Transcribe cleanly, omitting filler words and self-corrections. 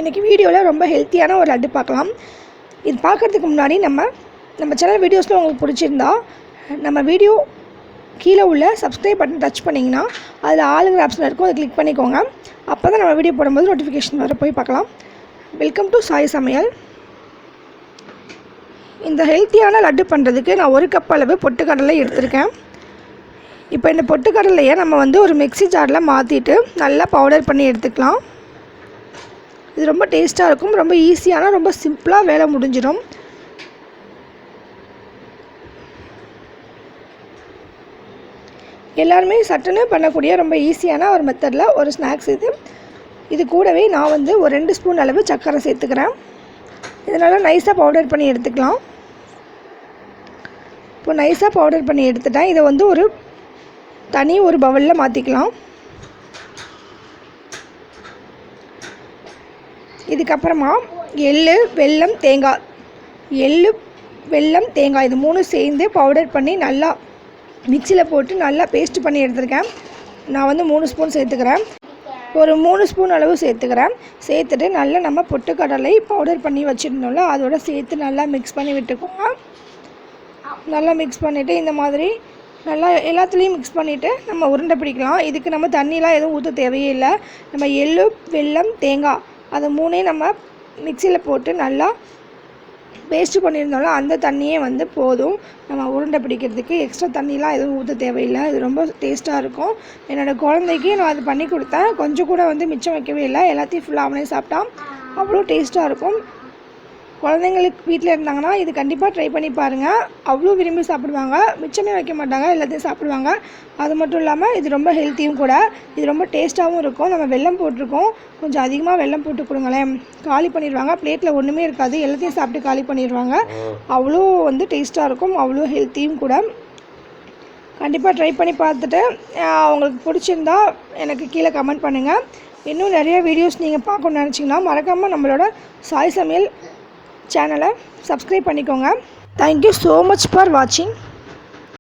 இன்றைக்கி வீடியோவில் ரொம்ப ஹெல்த்தியான ஒரு லட்டு பார்க்கலாம். இது பார்க்குறதுக்கு முன்னாடி நம்ம சேனல் வீடியோஸில் உங்களுக்கு பிடிச்சிருந்தா நம்ம வீடியோ கீழே உள்ள சப்ஸ்கிரைப் பட்டன் டச் பண்ணிங்கன்னா அதில் ஆளுங்கிற ஆப்ஷன் இருக்கும், அதை கிளிக் பண்ணிக்கோங்க. அப்போ தான் நம்ம வீடியோ போடும்போது நோட்டிஃபிகேஷன் வர போய் பார்க்கலாம். வெல்கம் டு சாய் சமையல். இந்த ஹெல்த்தியான லட்டு பண்ணுறதுக்கு நான் 1 கப் அளவு பொட்டுக்கடலை எடுத்திருக்கேன். இப்போ இந்த பொட்டுக்கடலையை நம்ம ஒரு மிக்ஸி ஜாரில் மாற்றிட்டு நல்லா பவுடர் பண்ணி எடுத்துக்கலாம். இது ரொம்ப டேஸ்ட்டாக இருக்கும், ரொம்ப ஈஸியான, ரொம்ப சிம்பிளாக வேலை முடிஞ்சிடும். எல்லாருமே சட்டுன்னு பண்ணக்கூடிய ரொம்ப ஈஸியான ஒரு மெத்தடில் ஒரு ஸ்நாக்ஸ் இது கூடவே நான் ஒரு 2 ஸ்பூன் அளவு சர்க்கரை சேர்த்துக்கிறேன். இதனால் நைஸாக பவுடர் பண்ணி எடுத்துக்கலாம். இப்போ நைஸாக பவுடர் பண்ணி எடுத்துட்டேன். இதை ஒரு தனி ஒரு பவுலில் மாற்றிக்கலாம். இதுக்கப்புறமா எள்ளு, வெல்லம், தேங்காய் இது 3 சேர்ந்து பவுடர் பண்ணி நல்லா மிக்சியில் போட்டு நல்லா பேஸ்ட் பண்ணி எடுத்துருக்கேன். நான் 3 ஸ்பூன் சேர்த்துக்கிறேன். ஒரு 3 ஸ்பூன் அளவு சேர்த்துக்கிறேன். சேர்த்துட்டு நல்லா நம்ம பொட்டுக்கடலை பவுடர் பண்ணி வச்சுருந்தோம்ல அதோட சேர்த்து நல்லா மிக்ஸ் பண்ணி விட்டுக்கோங்க. நல்லா மிக்ஸ் பண்ணிவிட்டு இந்த மாதிரி நல்லா எல்லாத்துலேயும் மிக்ஸ் பண்ணிவிட்டு நம்ம உருண்டை பிடிக்கலாம். இதுக்கு நம்ம தண்ணிலாம் எதுவும் ஊற்ற தேவையே இல்லை. நம்ம எள்ளு, வெல்லம், தேங்காய் அது 3ஐயும் நம்ம மிக்சியில் போட்டு நல்லா பேஸ்ட்டு பண்ணியிருந்தோம்ல அந்த தண்ணியே போதும். நம்ம உருண்டை பிடிக்கிறதுக்கு எக்ஸ்ட்ரா தண்ணிலாம் எதுவும் ஊற்ற தேவையில்லை. இது ரொம்ப டேஸ்ட்டாக இருக்கும். என்னோடய குழந்தைக்கு நான் அது பண்ணி கொடுத்தேன். கொஞ்சம் கூட மிச்சம் வைக்கவே இல்லை. எல்லாத்தையும் ஃபுல்லாக அவனே சாப்பிட்டான். அவ்வளோ டேஸ்ட்டாக இருக்கும். குழந்தைங்களுக்கு வீட்டில் இருந்தாங்கன்னா இது கண்டிப்பாக ட்ரை பண்ணி பாருங்கள். அவ்வளோ விரும்பி சாப்பிடுவாங்க. மிச்சமே வைக்க மாட்டாங்க, எல்லாத்தையும் சாப்பிடுவாங்க. அது மட்டும் இல்லாமல் இது ரொம்ப ஹெல்த்தியும் கூட. இது ரொம்ப டேஸ்ட்டாகவும் இருக்கும். நம்ம வெல்லம் போட்டிருக்கோம், கொஞ்சம் அதிகமாக வெல்லம் போட்டு கொடுங்களேன், காலி பண்ணிடுவாங்க. பிளேட்டில் ஒன்றுமே இருக்காது, எல்லாத்தையும் சாப்பிட்டு காலி பண்ணிடுவாங்க. அவ்வளோ டேஸ்ட்டாக இருக்கும், அவ்வளோ ஹெல்த்தியும் கூட. கண்டிப்பாக ட்ரை பண்ணி பார்த்துட்டு உங்களுக்கு பிடிச்சிருந்தா எனக்கு கீழே கமெண்ட் பண்ணுங்கள். இன்னும் நிறைய வீடியோஸ் நீங்கள் பார்க்கணுன்னு நினச்சிங்கன்னா மறக்காமல் நம்மளோட சாய் சமையல் சேனலை சப்ஸ்கிரைப் பண்ணிக்கோங்க. தேங்க்யூ ஸோ மச் ஃபார் வாட்சிங்.